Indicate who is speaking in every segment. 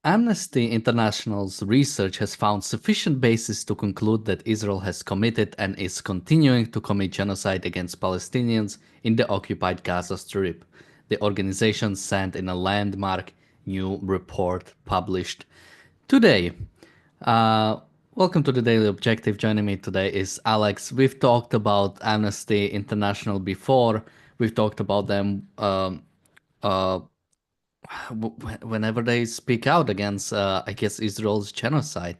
Speaker 1: Amnesty International's research has found sufficient basis to conclude that Israel has committed and is continuing to commit genocide against Palestinians in the occupied Gaza Strip. The organization sent in a landmark new report published today. Uh, Welcome to the Daily Objective. Joining me today is Alex. We've talked about Amnesty International before. We've talked about them uh, whenever they speak out against, I guess, Israel's genocide.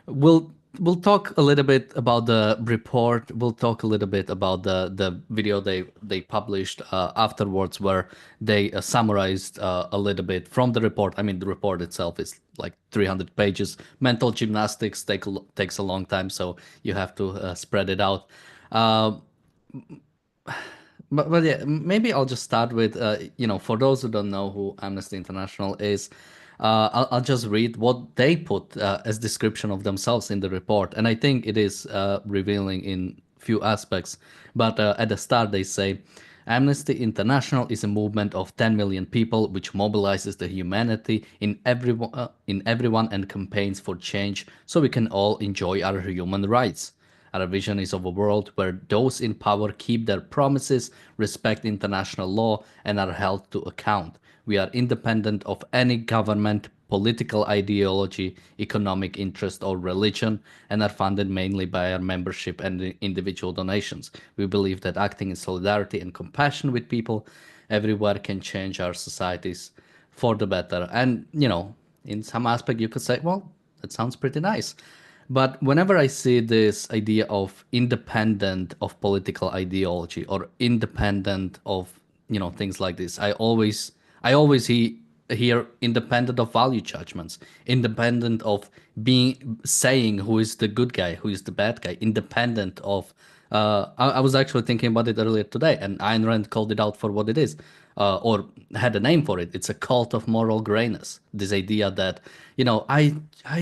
Speaker 1: We'll we'll talk a little bit about the report. We'll talk a little bit about the video they published afterwards, where they summarized a little bit from the report. I mean, the report itself is like 300 pages. Mental gymnastics takes a long time, so you have to spread it out. Uh, but yeah, maybe I'll just start with, for those who don't know who Amnesty International is, I'll just read what they put as description of themselves in the report. And I think it is revealing in few aspects. But at the start, they say, Amnesty International is a movement of 10 million people which mobilizes the humanity in everyone and campaigns for change so we can all enjoy our human rights. Our vision is of a world where those in power keep their promises, respect international law, and are held to account. We are independent of any government, political ideology, economic interest, or religion, and are funded mainly by our membership and individual donations. We believe that acting in solidarity and compassion with people everywhere can change our societies for the better. And, in some aspect, you could say, well, that sounds pretty nice. But whenever I see this idea of independent of political ideology or independent of things like this, I always hear independent of value judgments, independent of being saying who is the good guy, who is the bad guy, independent of. I was actually thinking about it earlier today, and Ayn Rand called it out for what it is, or had a name for it. It's a cult of moral grayness. This idea that I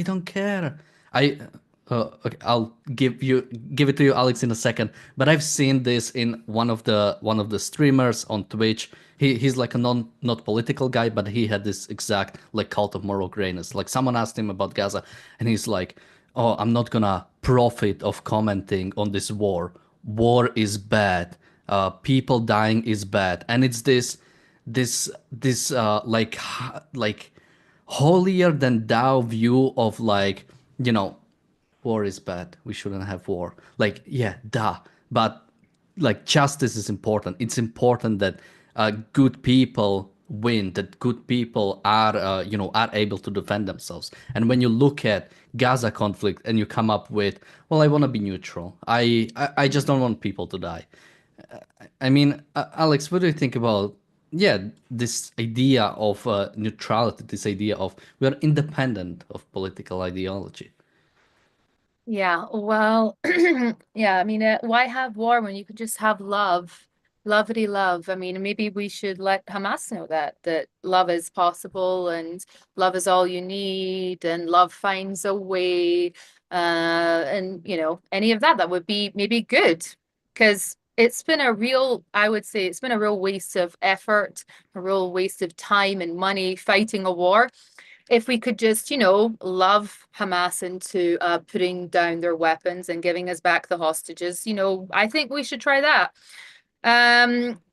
Speaker 1: don't care. I okay, I'll give it to you, Alex, in a second. But I've seen this in one of the streamers on Twitch. He's like a not political guy, but he had this exact like cult of moral grayness. Like someone asked him about Gaza, and he's like, "Oh, I'm not gonna profit of commenting on this war. War is bad. People dying is bad." And it's this like holier than thou view of like war is bad. We shouldn't have war. Like, yeah, duh. But like justice is important. It's important that good people win, that good people are able to defend themselves. And when you look at Gaza conflict and you come up with, well, I want to be neutral. I just don't want people to die. I mean, Alex, what do you think about this idea of neutrality, this idea of we are independent of political ideology?
Speaker 2: Yeah, well, yeah, I mean, why have war when you could just have love, lovely love? I mean, maybe we should let Hamas know that love is possible and love is all you need and love finds a way. And any of that would be maybe good because it's been a real, I would say, it's been a real waste of effort, a real waste of time and money fighting a war if we could just, love Hamas into putting down their weapons and giving us back the hostages, I think we should try that.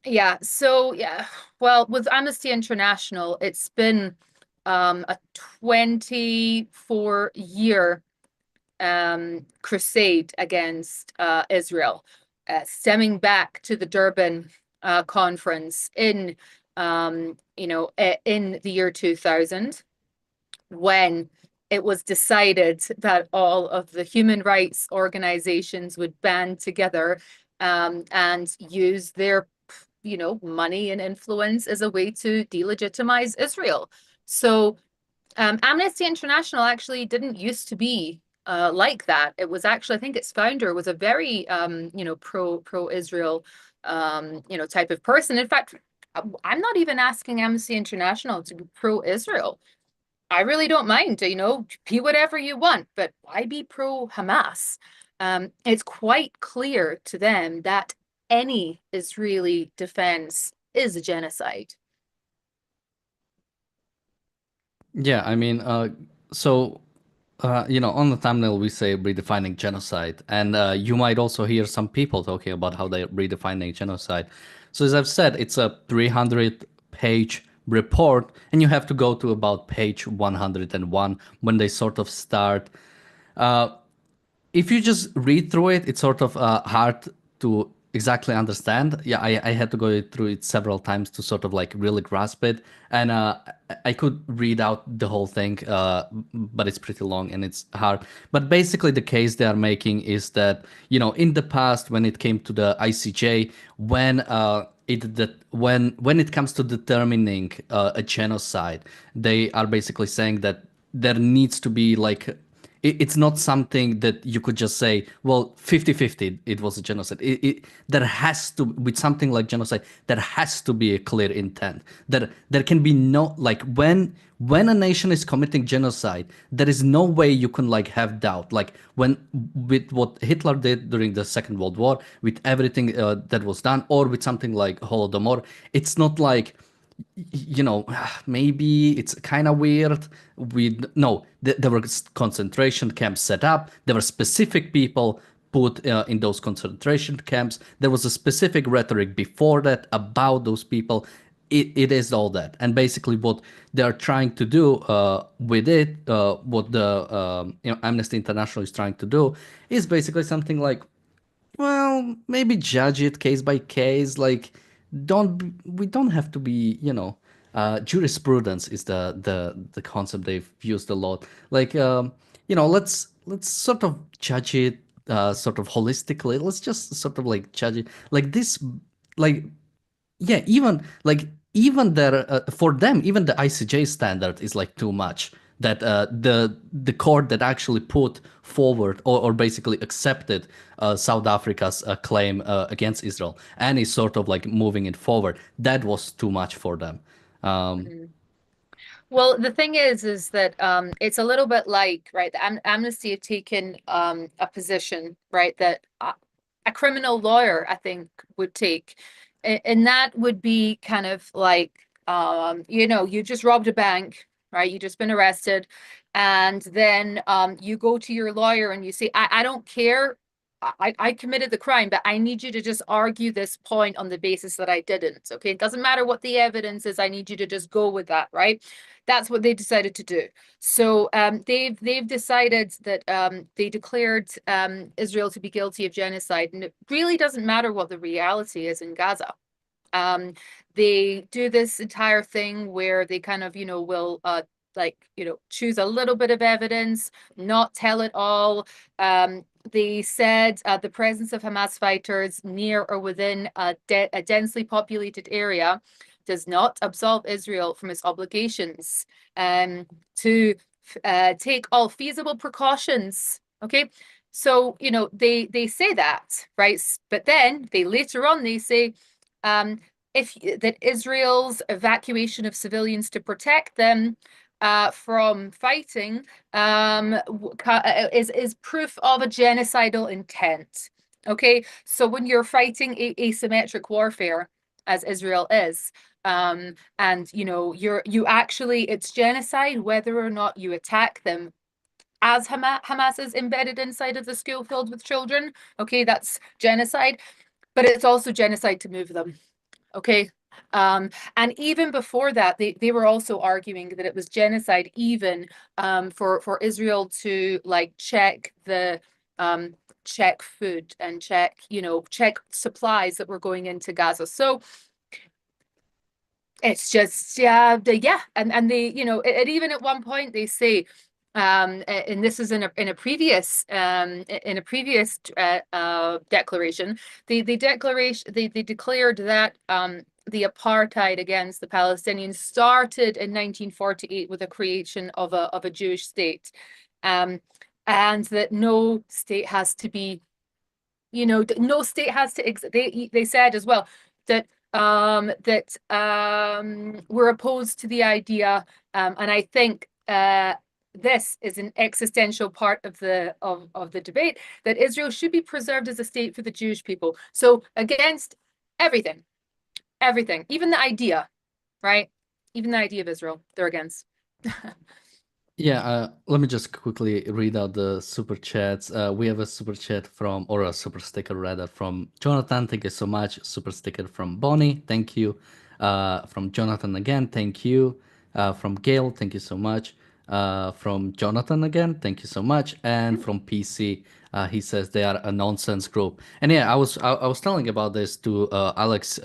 Speaker 2: Yeah, so yeah, well, with Amnesty International, it's been a 24-year crusade against Israel, stemming back to the Durban conference in the year 2000 when it was decided that all of the human rights organizations would band together and use their, money and influence as a way to delegitimize Israel. So Amnesty International actually didn't used to be like that. It was actually, I think its founder was a very, pro Israel, type of person. In fact, I'm not even asking Amnesty International to be pro Israel. I really don't mind, be whatever you want, but why be pro Hamas? It's quite clear to them that any Israeli defense is a genocide.
Speaker 1: Yeah, I mean, so on the thumbnail we say redefining genocide, and you might also hear some people talking about how they're redefining genocide. So as I've said, it's a 300-page report, and you have to go to about page 101 when they sort of start. Uh, if you just read through it, it's sort of hard to exactly understand. Yeah, I had to go through it several times to sort of like really grasp it. And I could read out the whole thing, but it's pretty long and it's hard. But basically, the case they are making is that, in the past, when it came to the ICJ, when it comes to determining a genocide, they are basically saying that there needs to be like it's not something that you could just say, well, 50-50, it was a genocide. There has to, with something like genocide, there has to be a clear intent. There can be no, like, when a nation is committing genocide, there is no way you can, like, have doubt. Like, with what Hitler did during the Second World War, with everything that was done, or with something like Holodomor, it's not like, maybe it's kind of weird. No, there were concentration camps set up. There were specific people put in those concentration camps. There was a specific rhetoric before that about those people. It is all that, and basically what they are trying to do with it, what the Amnesty International is trying to do, is basically something like, well, maybe judge it case by case. Like, we don't have to be, jurisprudence is the concept they've used a lot. Like, let's sort of judge it sort of holistically. Let's just sort of like judge it like this, like, yeah, even their for them, even the ICJ standard is like too much. That the court that actually put forward or basically accepted South Africa's claim against Israel and is sort of like moving it forward, that was too much for them. Um,
Speaker 2: Mhm. Well, the thing is that it's a little bit like, right, the Amnesty have taken a position, right, that a criminal lawyer, I think, would take. And that would be kind of like, you just robbed a bank, right? You just been arrested. And then you go to your lawyer and you say, I don't care. I committed the crime, but I need you to just argue this point on the basis that I didn't. Okay. It doesn't matter what the evidence is. I need you to just go with that, right? That's what they decided to do. So they've decided that they declared Israel to be guilty of genocide, and it really doesn't matter what the reality is in Gaza. They do this entire thing where they kind of, will choose a little bit of evidence, not tell it all. They said the presence of Hamas fighters near or within a densely populated area does not absolve Israel from its obligations to take all feasible precautions. Okay, so they say that, right? But then they later on they say if that Israel's evacuation of civilians to protect them from fighting is proof of a genocidal intent. Okay, so when you're fighting asymmetric warfare, as Israel is, and you actually it's genocide whether or not you attack them as Hamas is embedded inside of the school filled with children. Okay, that's genocide, but it's also genocide to move them. Okay. And even before that, they were also arguing that it was genocide, even for Israel to like check food and check supplies that were going into Gaza. So it's just and they even at one point they say and this is in a previous declaration they declared that the apartheid against the Palestinians started in 1948 with the creation of a Jewish state, and that no state has to be no state has to they said as well that we're opposed to the idea, and I think this is an existential part of the debate, that Israel should be preserved as a state for the Jewish people. So against everything, even the idea, right? Even the idea of Israel, they're against.
Speaker 1: Yeah, let me just quickly read out the super chats. We have a super chat from, or a super sticker rather, from Jonathan. Thank you so much. Super sticker from Bonnie. Thank you. From Jonathan again. Thank you. From Gail. Thank you so much. From Jonathan again. Thank you so much. And from PC, he says they are a nonsense group. And yeah, I was telling about this to Alex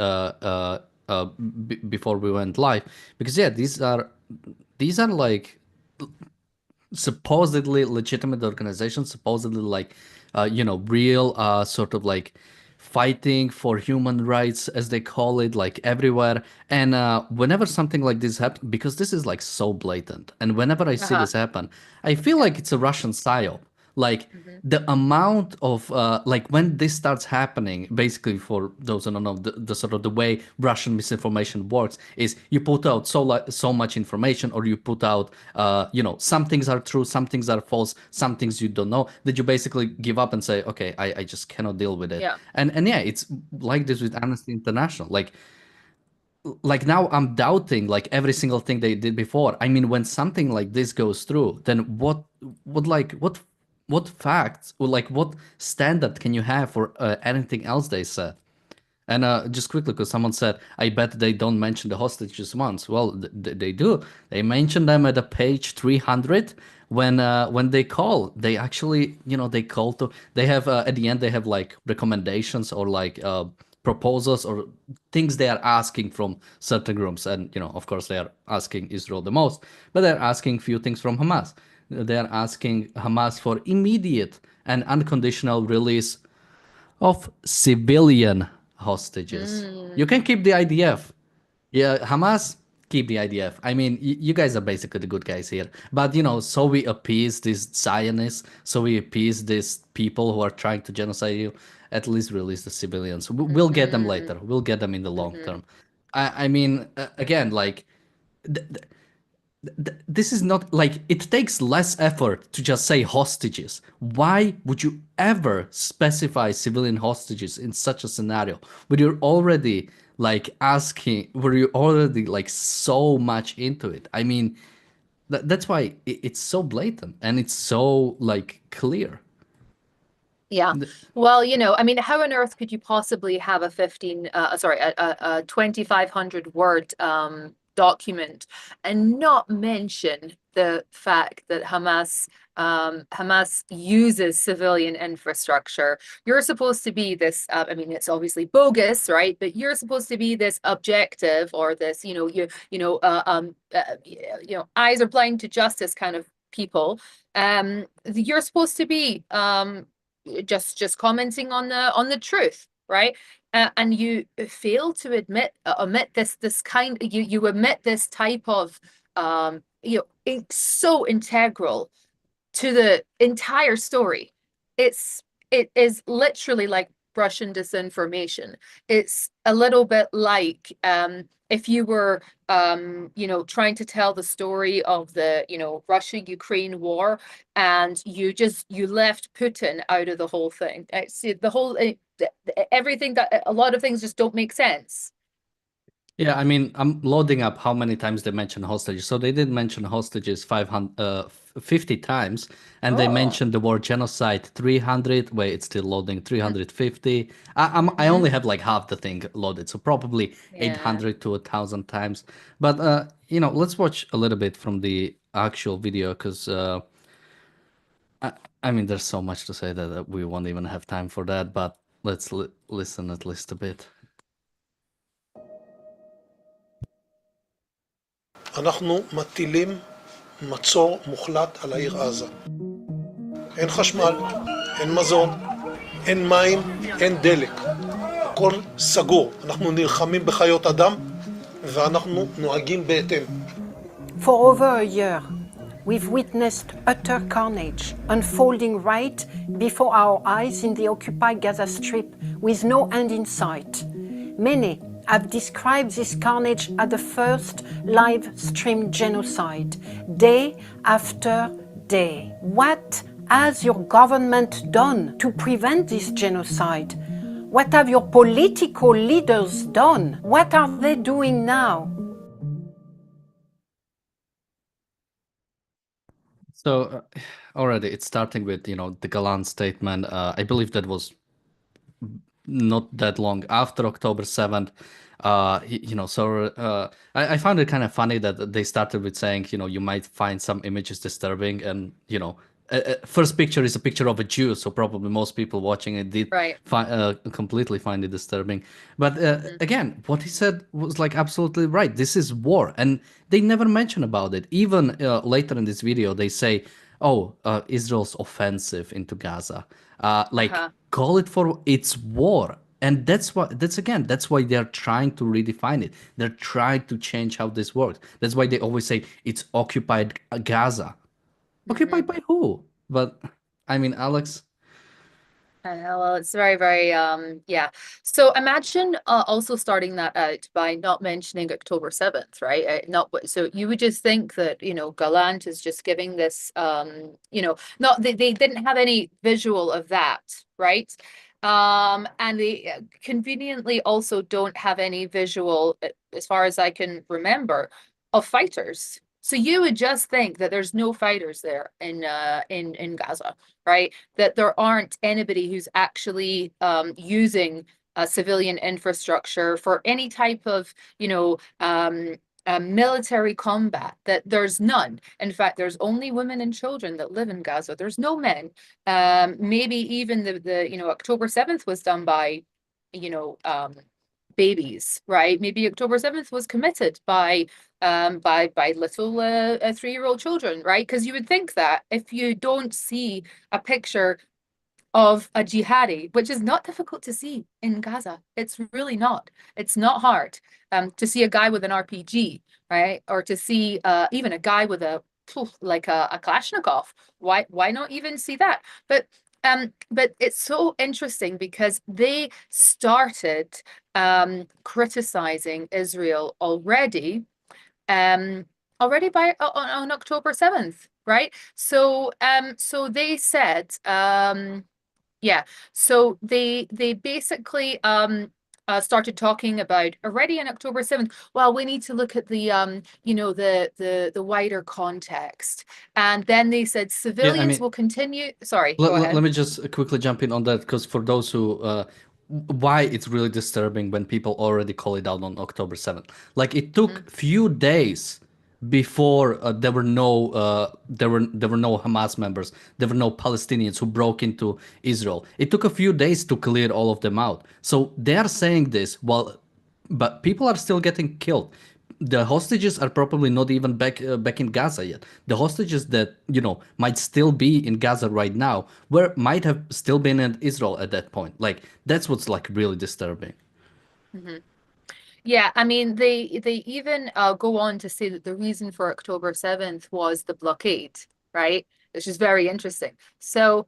Speaker 1: before we went live, because yeah, these are like supposedly legitimate organizations, supposedly like, real sort of like fighting for human rights, as they call it, like everywhere. And whenever something like this happens, because this is like so blatant, and whenever I see
Speaker 2: Uh-huh.
Speaker 1: this happen, I feel
Speaker 2: Yeah.
Speaker 1: like it's a Russian psyop. Like
Speaker 2: Hmm.
Speaker 1: the amount of like when this starts happening, basically, for those who don't know, the sort of the way Russian misinformation works is you put out so much information, or you put out some things are true, some things are false, some things you don't know, that you basically give up and say, okay, I just cannot deal with it.
Speaker 2: Yeah.
Speaker 1: And yeah, it's like this with Amnesty International. Like now I'm doubting like every single thing they did before. I mean, when something like this goes through, then what facts, or like what standard can you have for anything else they said? And just quickly, because someone said, I bet they don't mention the hostages once. Well, they do. They mention them at a page 300 when they call. They actually, they call to. They have at the end they have like recommendations, or like proposals, or things they are asking from certain groups. And of course, they are asking Israel the most, but they're asking few things from Hamas. They are asking Hamas for immediate and unconditional release of civilian hostages. You
Speaker 2: Mm.
Speaker 1: can keep the IDF. Yeah, Hamas, keep the IDF. I mean, you guys are basically the good guys here. But, so we appease these Zionists, so we appease these people who are trying to genocide you, at least release the civilians. We'll get them
Speaker 2: Hmm.
Speaker 1: later. We'll get them in the long
Speaker 2: Hmm.
Speaker 1: term. I mean, again, like, this is not like, it takes less effort to just say hostages. Why would you ever specify civilian hostages in such a scenario where you're already where you're already like so much into it? I mean, that's why it's so blatant, and it's so like clear.
Speaker 2: Yeah. Well, I mean, how on earth could you possibly have a 2,500 word document and not mention the fact that Hamas uses civilian infrastructure? You're supposed to be this, I mean, it's obviously bogus, right? But you're supposed to be this objective, or this, eyes are blind to justice kind of people. You're supposed to be just commenting on the truth, right? And you fail to omit this kind, you omit this type of so integral to the entire story. It is literally like Russian disinformation. It's a little bit like if you were trying to tell the story of the Russia-Ukraine war, and you left Putin out of the whole thing. Everything, that a lot of things just don't make sense.
Speaker 1: Yeah, I mean, I'm loading up how many times they mention hostages. So they did mention hostages 50 times, and they
Speaker 2: Oh.
Speaker 1: mentioned the word genocide 300. Wait, it's still loading. 350. I
Speaker 2: Mm-hmm.
Speaker 1: only have like half the thing loaded, so probably
Speaker 2: Yeah.
Speaker 1: 800 to 1,000 times. But let's watch a little bit from the actual video, because I, I mean, there's so much to say that we won't even have time for that. But let's listen at least a bit.
Speaker 3: אנחנו מטילים מצור מוחלט על העיר עזה. אין חשמל, אין מזון, אין מים, אין דלק. הכל סגור. אנחנו נלחמים בחיות אדם ואנחנו נוהגים בהתאם.
Speaker 4: For over a year, we've witnessed utter carnage unfolding right before our eyes in the occupied Gaza Strip with no end in sight. Many have described this carnage as the first live-stream genocide, day after day. What has your government done to prevent this genocide? What have your political leaders done? What are they doing now?
Speaker 1: So already it's starting with, the Galan statement. I believe that was not that long after October 7th. I found it kind of funny that they started with saying, you might find some images disturbing, and first picture is a picture of a Jew, so probably most people watching it did
Speaker 2: Right.
Speaker 1: completely find it disturbing. But again, what he said was like absolutely right. This is war, and they never mention about it. Even later in this video, they say, "Oh, Israel's offensive into Gaza." Call it for it's war. And that's why they're trying to redefine it. They're trying to change how this works. That's why they always say it's occupied Gaza. Occupied by who? But I mean, Alex.
Speaker 2: Well, it's very, very, yeah. So imagine also starting that out by not mentioning October 7th, right? So you would just think that, Gallant is just giving this, not they didn't have any visual of that, right? And they conveniently also don't have any visual, as far as I can remember, of fighters. So you would just think that there's no fighters there in Gaza, right? That there aren't anybody who's actually using civilian infrastructure for any type of, military combat, that there's none. In fact, there's only women and children that live in Gaza. There's no men. Maybe even the October 7th was done by, babies, right? Maybe October 7th was committed by little 3-year-old children, right? Because you would think that if you don't see a picture of a jihadi, which is not difficult to see in Gaza. It's really not. It's not hard to see a guy with an RPG, right? Or to see even a guy with a Kalashnikov. Why not even see that? But it's so interesting because they started criticizing Israel already by on October 7th, right? So they said so they basically started talking about already on October 7th. Well, we need to look at the the wider context. And then they said civilians will continue. Sorry, go ahead.
Speaker 1: Let me just quickly jump in on that, because for those who why it's really disturbing when people already call it out on October 7th. Like, it took few days before there were no Hamas members, there were no Palestinians who broke into Israel. It took a few days to clear all of them out. So they are saying this but people are still getting killed. The hostages are probably not even back in Gaza yet. The hostages that might still be in Gaza right now might have still been in Israel at that point. Like, that's what's like really disturbing.
Speaker 2: Yeah, I mean, they even go on to say that the reason for October 7th was the blockade, right? Which is very interesting. So,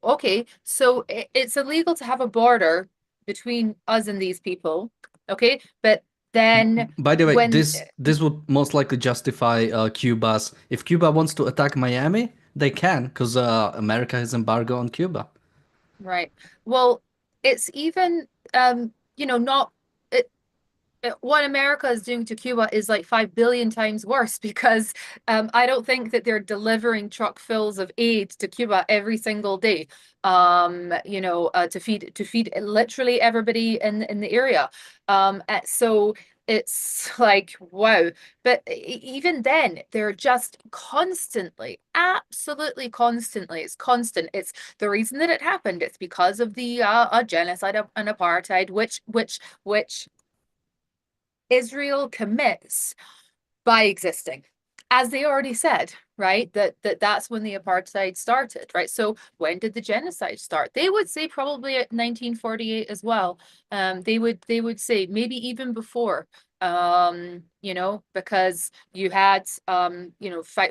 Speaker 2: okay, so it's illegal to have a border between us and these people, okay? But then,
Speaker 1: by the way, this would most likely justify Cuba's. If Cuba wants to attack Miami, they can, because America has embargo on Cuba.
Speaker 2: Right. Well, it's even not what America is doing to Cuba is like 5 billion times worse, because I don't think that they're delivering truck fills of aid to Cuba every single day, to feed literally everybody in the area. So it's like, wow. But even then, they're just constantly, absolutely constantly, it's constant. It's the reason that it happened. It's because of the genocide and apartheid, which Israel commits by existing, as they already said, right? That's when the apartheid started, right? So when did the genocide start? They would say probably at 1948 as well. They would say maybe even before, because you had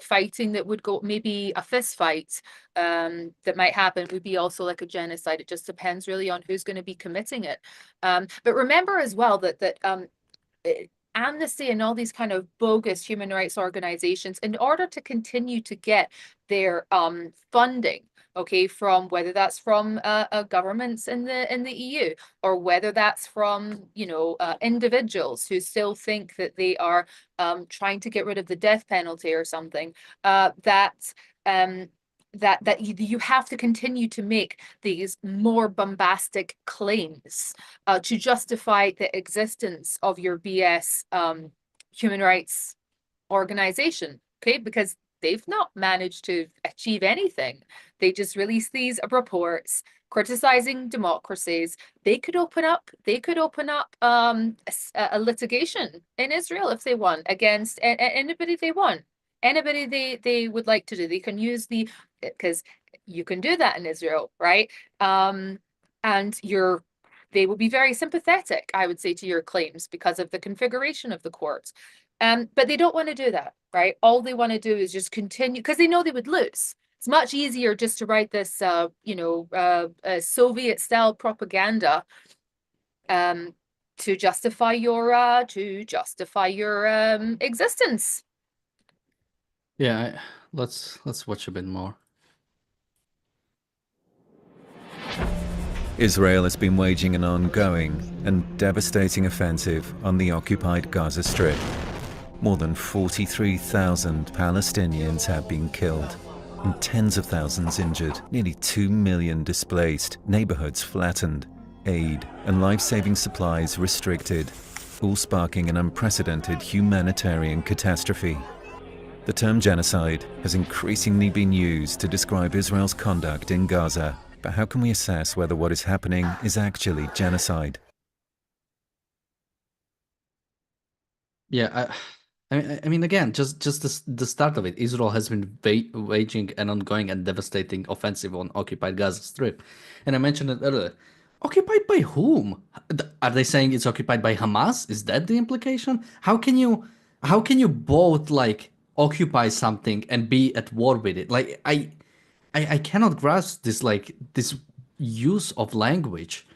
Speaker 2: fighting that would go, maybe a fist fight that might happen would be also like a genocide. It just depends really on who's going to be committing it. But remember as well that Amnesty and all these kind of bogus human rights organizations, in order to continue to get their funding, okay, from whether that's from governments in the EU, or whether that's from individuals who still think that they are trying to get rid of the death penalty or something, that that you have to continue to make these more bombastic claims to justify the existence of your BS human rights organization, okay? Because they've not managed to achieve anything. They just release these reports criticizing democracies. They could open up a litigation in Israel if they want against anybody they want. Anybody they would like to do. They can use because you can do that in Israel, right? And they will be very sympathetic, I would say, to your claims because of the configuration of the courts. But they don't want to do that, right? All they want to do is just continue because they know they would lose. It's much easier just to write this, Soviet-style propaganda to justify your existence.
Speaker 1: Yeah, let's watch a bit more.
Speaker 5: Israel has been waging an ongoing and devastating offensive on the occupied Gaza Strip. More than 43,000 Palestinians have been killed and tens of thousands injured, nearly 2 million displaced, neighborhoods flattened, aid and life-saving supplies restricted, all sparking an unprecedented humanitarian catastrophe. The term genocide has increasingly been used to describe Israel's conduct in Gaza, but how can we assess whether what is happening is actually genocide?
Speaker 1: Yeah, I mean, again, just the start of it. Israel has been waging an ongoing and devastating offensive on occupied Gaza Strip, and I mentioned it earlier. Occupied by whom? Are they saying it's occupied by Hamas? Is that the implication? How can you both like occupy something and be at war with it? Like I cannot grasp this use of language.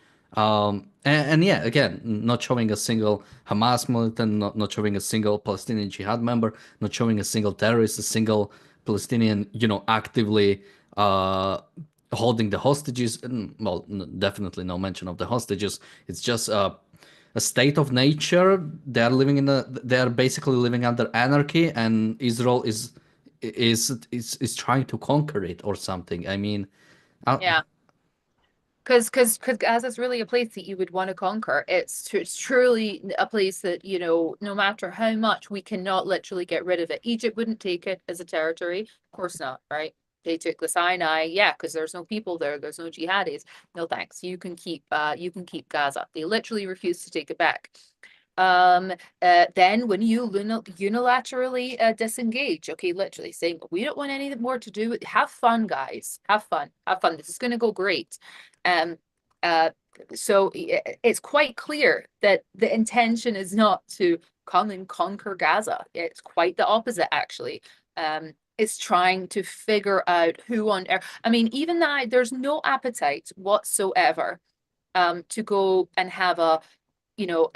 Speaker 1: And yeah, again, not showing a single Hamas militant, not showing a single Palestinian Jihad member, not showing a single terrorist, a single Palestinian, actively holding the hostages. Well, definitely no mention of the hostages. It's just a state of nature. They're basically living under anarchy, and Israel is trying to conquer it or something. I mean,
Speaker 2: Yeah. Because Gaza is really a place that you would want to conquer. It's truly a place that, no matter how much, we cannot literally get rid of it. Egypt wouldn't take it as a territory. Of course not, right? They took the Sinai, yeah, because there's no people there. There's no jihadis. No thanks. You can keep Gaza. They literally refuse to take it back. Then when you unilaterally disengage, okay, literally saying we don't want anything more to do with. Have fun, guys. Have fun. This is going to go great. So it's quite clear that the intention is not to come and conquer Gaza. It's quite the opposite, actually. It's trying to figure out who on earth. I mean, even that there's no appetite whatsoever to go and have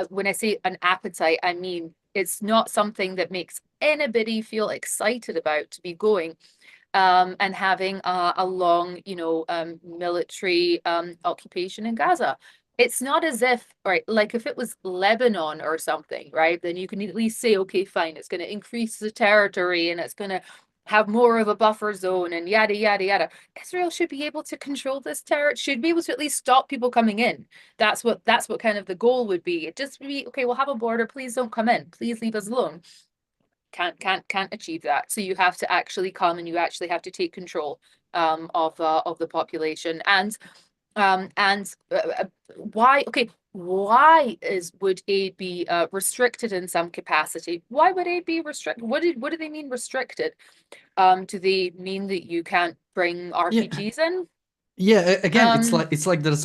Speaker 2: when I say an appetite, I mean it's not something that makes anybody feel excited about to be going and having a long, military occupation in Gaza. It's not as if, right, like if it was Lebanon or something, right, then you can at least say, okay, fine, it's going to increase the territory and it's going to have more of a buffer zone and yada, yada, yada. Israel should be able to control this territory, should be able to at least stop people coming in. That's what kind of the goal would be. It just be, okay, we'll have a border. Please don't come in. Please leave us alone. Can't achieve that. So you have to actually come and you actually have to take control of the population. And why? Okay, why would aid be restricted in some capacity? Why would aid be restricted? What do they mean restricted? Do they mean that you can't bring RPGs in?
Speaker 1: Yeah, again, it's like there's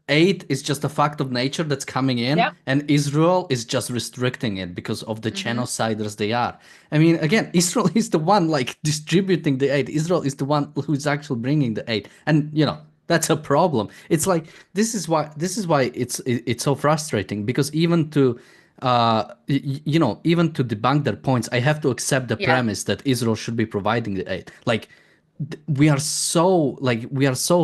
Speaker 1: aid is just a fact of nature that's coming in,
Speaker 2: Yeah.
Speaker 1: and Israel is just restricting it because of the genociders they are. I mean, again, Israel is the one like distributing the aid. Israel is the one who's actually bringing the aid, and that's a problem. It's like this is why it's so frustrating because even to even to debunk their points, I have to accept the premise that Israel should be providing the aid. Like we are so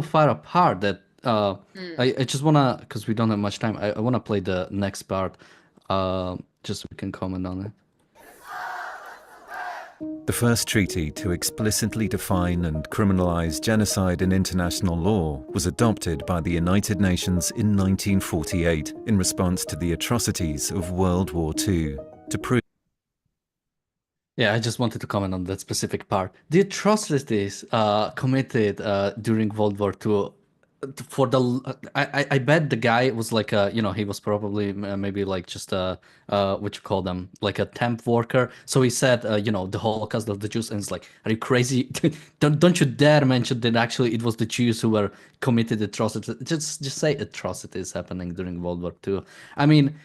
Speaker 1: far apart that I just wanna, because we don't have much time, I wanna play the next part just so we can comment on it.
Speaker 5: The first treaty to explicitly define and criminalize genocide in international law was adopted by the United Nations in 1948 in response to the atrocities of World War II. To prove
Speaker 1: Yeah, I just wanted to comment on that specific part. The atrocities committed during World War II, for the I bet the guy was like a, he was probably maybe like just a what you call them, like a temp worker. So he said, the Holocaust of the Jews, and it's like, are you crazy? Don't you dare mention that actually it was the Jews who were committed atrocities. Just say atrocities happening during World War II. I mean,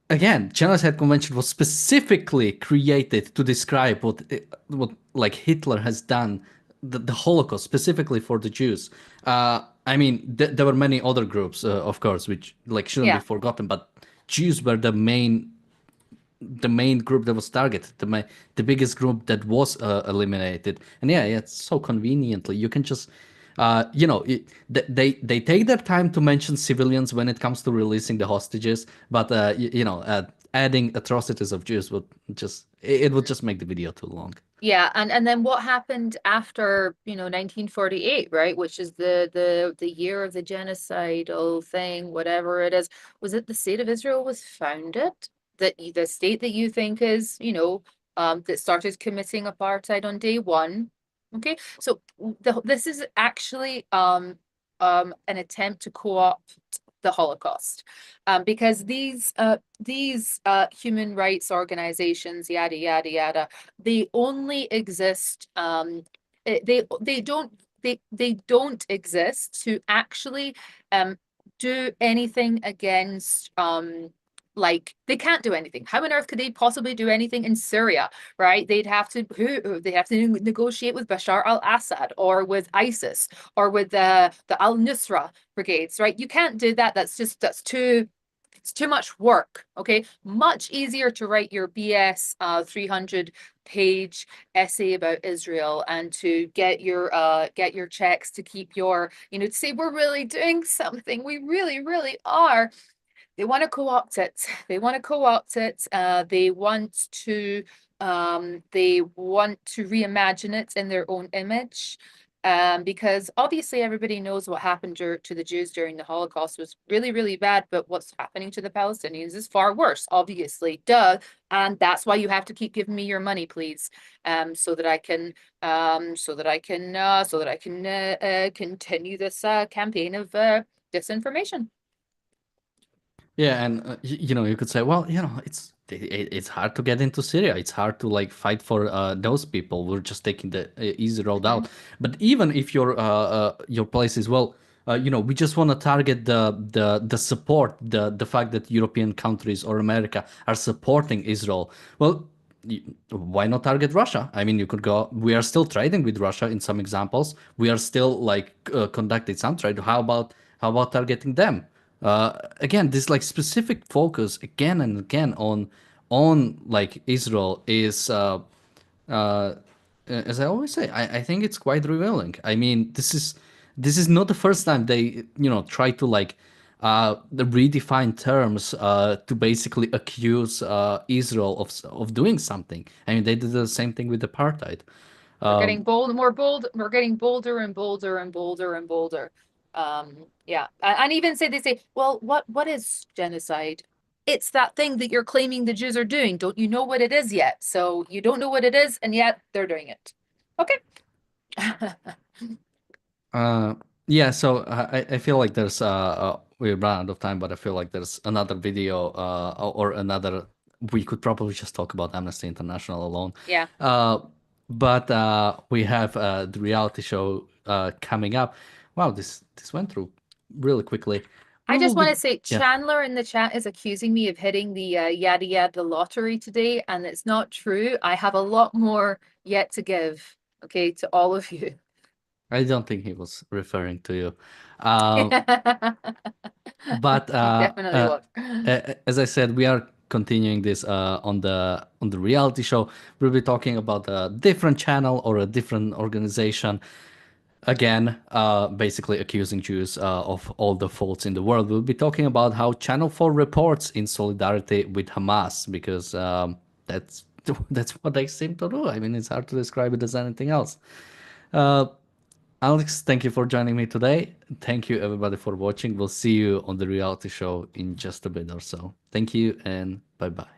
Speaker 1: again, Genocide Convention was specifically created to describe what like Hitler has done, the Holocaust specifically for the Jews. I mean, there were many other groups, of course, which like shouldn't be
Speaker 2: Yeah.
Speaker 1: forgotten, but Jews were the main group that was targeted, the biggest group that was eliminated. And yeah, it's so conveniently you can just they take their time to mention civilians when it comes to releasing the hostages, but adding atrocities of Jews would it would just make the video too long.
Speaker 2: Yeah, and then what happened after, 1948, right? Which is the year of the genocidal thing, whatever it is. Was it the state of Israel was founded? The state that you think is, that started committing apartheid on day one. Okay, so this is actually an attempt to co-opt the Holocaust, because these human rights organizations, yada yada yada, they only exist. They don't exist to actually do anything against like they can't do anything. How on earth could they possibly do anything in Syria, right? They have to negotiate with Bashar al-Assad or with ISIS or with the al-Nusra brigades, right? You can't do that. It's too much work. Okay, much easier to write your BS 300-page essay about Israel and to get your checks to keep your, to say we're really doing something. We really, really are. They want to co-opt it. They want to co-opt it. They want to reimagine it in their own image. Because obviously everybody knows what happened to the Jews during the Holocaust was really, really bad, but what's happening to the Palestinians is far worse, obviously, duh. And that's why you have to keep giving me your money, please, so that I can continue this campaign of disinformation.
Speaker 1: Yeah, and you could say, well, it's hard to get into Syria. It's hard to like fight for those people. We're just taking the easy road out. But even if your place is, well, we just want to target the support, the fact that European countries or America are supporting Israel. Well, why not target Russia? I mean, you could go. We are still trading with Russia in some examples. We are still like conducting some trade. How about targeting them? Again, this like specific focus again and again on like Israel is as I always say, I think it's quite revealing. I mean, this is not the first time they try to like redefine terms to basically accuse Israel of doing something. I mean, they did the same thing with apartheid.
Speaker 2: We're getting more bold. We're getting bolder and bolder and bolder and bolder. Yeah, and even they say, well, what is genocide? It's that thing that you're claiming the Jews are doing. Don't you know what it is yet? So you don't know what it is, and yet they're doing it. Okay.
Speaker 1: Yeah, so I feel like there's we ran out of time, but I feel like there's another video or another. We could probably just talk about Amnesty International alone.
Speaker 2: Yeah.
Speaker 1: But we have the reality show coming up. Wow, this went through really quickly.
Speaker 2: I just want to say,
Speaker 1: Yeah.
Speaker 2: Chandler in the chat is accusing me of hitting the yada yada lottery today, and it's not true. I have a lot more yet to give, okay, to all of you.
Speaker 1: I don't think he was referring to you. But
Speaker 2: Definitely was.
Speaker 1: as I said, we are continuing this on the reality show. We'll be talking about a different channel or a different organization. Again, basically accusing Jews of all the faults in the world. We'll be talking about how Channel 4 reports in solidarity with Hamas, because that's that's what they seem to do. I mean, it's hard to describe it as anything else. Alex, thank you for joining me today. Thank you everybody for watching. We'll see you on the reality show in just a bit or so. Thank you and bye-bye.